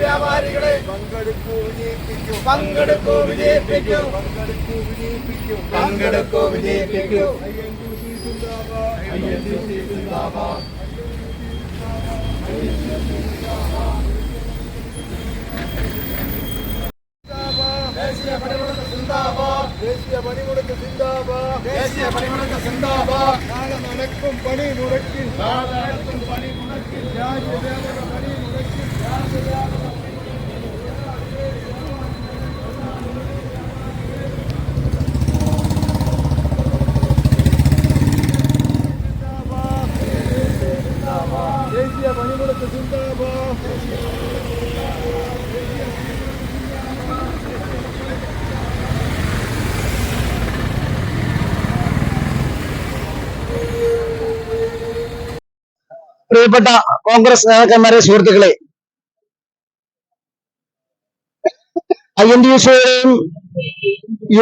വ്യാപാരികളെ പങ്കെടുക്കൂ വിജയിപ്പിക്കൂ. ദേശീയ പണിമുടക്ക് സിന്ദാബാദ്. നാളെ നടക്കും പണിമുടക്ക് രാജ്യവ്യാപക പണിമുടക്ക്. ദേശീയ പണിമുടക്ക് സിന്ദാബാദ്. പ്രിയപ്പെട്ട കോൺഗ്രസ് നേതാക്കന്മാരെ, സുഹൃത്തുക്കളെ, INTUCയുടെയും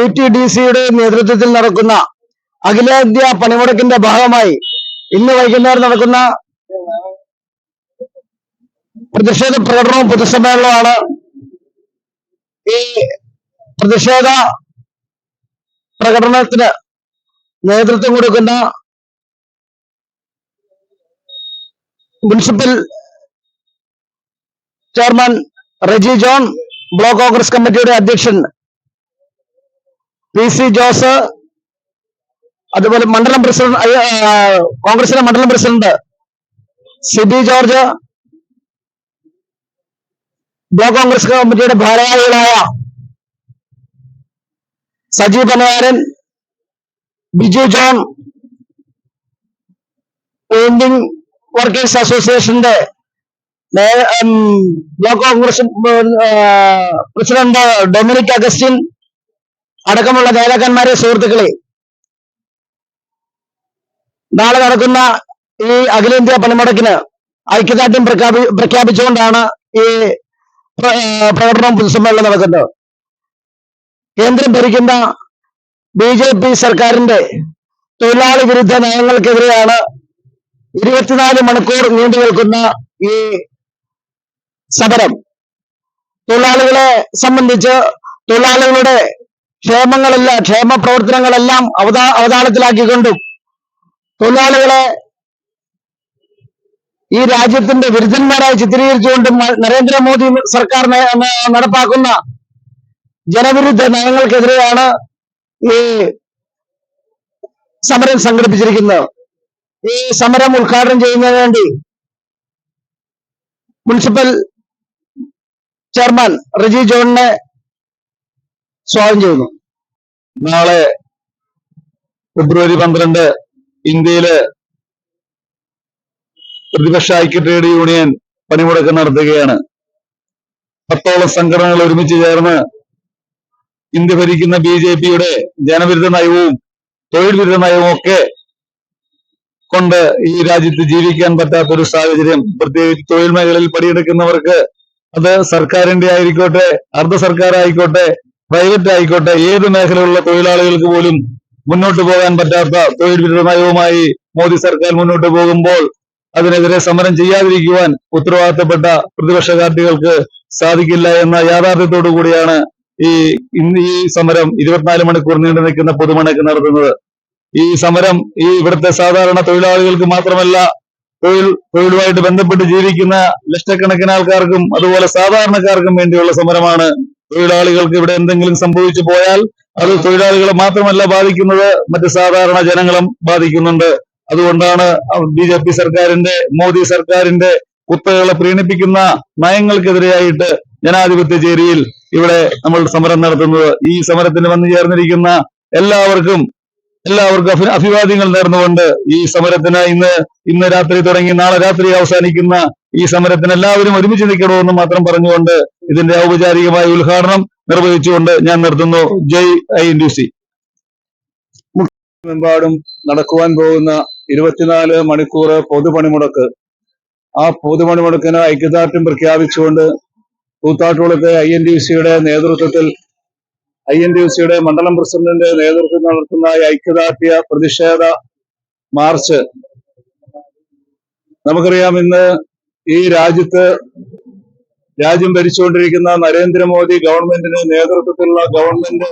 UTDCയുടെയും നേതൃത്വത്തിൽ നടക്കുന്ന അഖിലേന്ത്യാ പണിമുടക്കിന്റെ ഭാഗമായി ഇന്ന് വൈകുന്നേരം നടക്കുന്ന പ്രതിഷേധ പ്രകടനവും പൊതുസമ്മേളനവുമാണ്. ഈ പ്രതിഷേധ പ്രകടനത്തിന് നേതൃത്വം കൊടുക്കുന്ന municipal chairman Reji John, block Congress കമ്മിറ്റിയുടെ അധ്യക്ഷൻ PC ജോസ്, അതുപോലെ മണ്ഡലം പ്രസിഡന്റ്, കോൺഗ്രസിലെ മണ്ഡലം പ്രസിഡന്റ് സിബി ജോർജ്, ബ്ലോക്ക് കോൺഗ്രസ് കമ്മിറ്റിയുടെ ഭാരവാഹികളായ സജി പനയാരൻ, ബിജു ജോൺ, പെയിന്റിംഗ് വർക്കേഴ്സ് അസോസിയേഷന്റെ ബ്ലോക്ക് കോൺഗ്രസ് പ്രസിഡന്റ് ഡൊമിനിക് അഗസ്റ്റിൻ അടക്കമുള്ള നേതാക്കന്മാരെ, സുഹൃത്തുക്കളെ, നാളെ നടക്കുന്ന ഈ അഖിലേന്ത്യാ പണിമുടക്കിന് ഐക്യദാർഢ്യം പ്രഖ്യാപിച്ചുകൊണ്ടാണ് ഈ പ്രകടനവും പൊതുസമ്മേളനം നടക്കുന്നത്. കേന്ദ്രം ഭരിക്കുന്ന BJP സർക്കാരിന്റെ തൊഴിലാളി വിരുദ്ധ നയങ്ങൾക്കെതിരെയാണ് 24 മണിക്കൂർ നീണ്ടു നിൽക്കുന്ന ഈ സമരം. തൊഴിലാളികളെ സംബന്ധിച്ച് തൊഴിലാളികളുടെ ക്ഷേമ പ്രവർത്തനങ്ങളെല്ലാം അവതാളത്തിലാക്കിക്കൊണ്ടും തൊഴിലാളികളെ ഈ രാജ്യത്തിന്റെ വിരുദ്ധന്മാരായി ചിത്രീകരിച്ചുകൊണ്ടും നരേന്ദ്രമോദി സർക്കാർ നടപ്പാക്കുന്ന ജനവിരുദ്ധ നയങ്ങൾക്കെതിരെയാണ് ഈ സമരം സംഘടിപ്പിച്ചിരിക്കുന്നത്. ഈ സമരം ഉദ്ഘാടനം ചെയ്യുന്നതിന് വേണ്ടി മുനിസിപ്പൽ ചെയർമാൻ റെജി ജോണിനെ സ്വാഗതം ചെയ്യുന്നു. നാളെ ഫെബ്രുവരി 12 ഇന്ത്യയിലെ പ്രതിപക്ഷ ഐക്യ ട്രേഡ് യൂണിയൻ പണിമുടക്ക് നടത്തുകയാണ്. 10ഓളം സംഘടനകൾ ഒരുമിച്ച് ചേർന്ന് ഇന്ത്യ ഭരിക്കുന്ന BJPയുടെ ജനവിരുദ്ധ നയവും തൊഴിൽ വിരുദ്ധ നയവും ഒക്കെ കൊണ്ട് ഈ രാജ്യത്ത് ജീവിക്കാൻ പറ്റാത്തൊരു സാഹചര്യം, പ്രത്യേകിച്ച് തൊഴിൽ മേഖലയിൽ പണിയെടുക്കുന്നവർക്ക്, അത് സർക്കാരിന്റെ ആയിക്കോട്ടെ, അർദ്ധ സർക്കാർ ആയിക്കോട്ടെ, പ്രൈവറ്റ് ആയിക്കോട്ടെ, ഏത് മേഖലയിലുള്ള തൊഴിലാളികൾക്ക് പോലും മുന്നോട്ട് പോകാൻ പറ്റാത്ത തൊഴിൽ വിരുദ്ധ നയവുമായി മോദി സർക്കാർ മുന്നോട്ട് പോകുമ്പോൾ അതിനെതിരെ സമരം ചെയ്യാതിരിക്കുവാൻ ഉത്തരവാദിത്തപ്പെട്ട പ്രതിപക്ഷ പാർട്ടികൾക്ക് സാധിക്കില്ല എന്ന യാഥാർത്ഥ്യത്തോടു കൂടിയാണ് ഈ സമരം 24 മണിക്കൂർ നീണ്ടു നിൽക്കുന്ന പൊതുമുടക്ക് നടത്തുന്നത്. ഈ സമരം ഇവിടുത്തെ സാധാരണ തൊഴിലാളികൾക്ക് മാത്രമല്ല, തൊഴിലുമായിട്ട് ബന്ധപ്പെട്ട് ജീവിക്കുന്ന ലക്ഷക്കണക്കിന് ആൾക്കാർക്കും അതുപോലെ സാധാരണക്കാർക്കും വേണ്ടിയുള്ള സമരമാണ്. തൊഴിലാളികൾക്ക് ഇവിടെ എന്തെങ്കിലും സംഭവിച്ചു പോയാൽ അത് തൊഴിലാളികളെ മാത്രമല്ല ബാധിക്കുന്നത്, മറ്റ് സാധാരണ ജനങ്ങളും ബാധിക്കുന്നുണ്ട്. അതുകൊണ്ടാണ് BJP സർക്കാരിന്റെ, മോദി സർക്കാരിന്റെ കുത്തകളെ പ്രീണിപ്പിക്കുന്ന നയങ്ങൾക്കെതിരെയായിട്ട് ജനാധിപത്യ ചേരിയിൽ ഇവിടെ നമ്മൾ സമരം നടത്തുന്നത്. ഈ സമരത്തിന് വന്നു ചേർന്നിരിക്കുന്ന എല്ലാവർക്കും അഭിവാദ്യങ്ങൾ നേർന്നുകൊണ്ട് ഈ സമരത്തിന് ഇന്ന് രാത്രി തുടങ്ങി നാളെ രാത്രി അവസാനിക്കുന്ന ഈ സമരത്തിന് എല്ലാവരും ഒരുമിച്ച് നിൽക്കണമെന്ന് മാത്രം പറഞ്ഞുകൊണ്ട് ഇതിന്റെ ഔപചാരികമായ ഉദ്ഘാടനം നിർവഹിച്ചുകൊണ്ട് ഞാൻ നിർത്തുന്നു. ജയ് INTUC. മെമ്പാടും നടക്കുവാൻ പോകുന്ന 24 മണിക്കൂർ പൊതുപണിമുടക്ക്, ആ പൊതുപണിമുടക്കിന് ഐക്യദാർഢ്യം പ്രഖ്യാപിച്ചുകൊണ്ട് കൂത്താട്ടുകുളത്തെ INTUCയുടെ നേതൃത്വത്തിൽ, INTUCയുടെ മണ്ഡലം പ്രസിഡന്റിന്റെ നേതൃത്വത്തിൽ നടത്തുന്ന ഐക്യദാർഢ്യ പ്രതിഷേധ മാർച്ച് നമുക്കറിയാം, ഇന്ന് ഈ രാജ്യം ഭരിച്ചുകൊണ്ടിരിക്കുന്ന നരേന്ദ്രമോദി ഗവൺമെന്റിന് നേതൃത്വത്തിലുള്ള ഗവൺമെന്റ്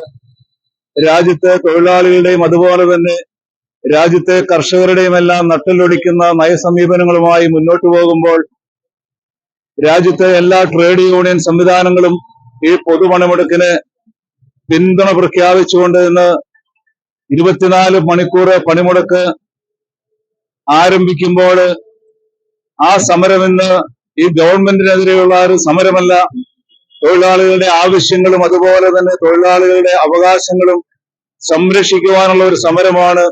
രാജ്യത്തെ തൊഴിലാളികളുടെയും അതുപോലെ തന്നെ രാജ്യത്തെ കർഷകരുടെയും എല്ലാം നട്ടലൊടിക്കുന്ന നയസമീപനങ്ങളുമായി മുന്നോട്ട് പോകുമ്പോൾ രാജ്യത്തെ എല്ലാ ട്രേഡ് യൂണിയൻ സംവിധാനങ്ങളും ഈ പൊതുപണിമുടക്കിന് പിന്തുണ പ്രഖ്യാപിച്ചുകൊണ്ട് ഇന്ന് 24 മണിക്കൂർ പണിമുടക്ക് ആരംഭിക്കുമ്പോൾ ആ സമരം ഇന്ന് ഈ ഗവൺമെന്റിനെതിരെയുള്ള ഒരു സമരമല്ല, തൊഴിലാളികളുടെ ആവശ്യങ്ങളും അതുപോലെ തന്നെ തൊഴിലാളികളുടെ അവകാശങ്ങളും സംരക്ഷിക്കുവാനുള്ള ഒരു സമരമാണ്.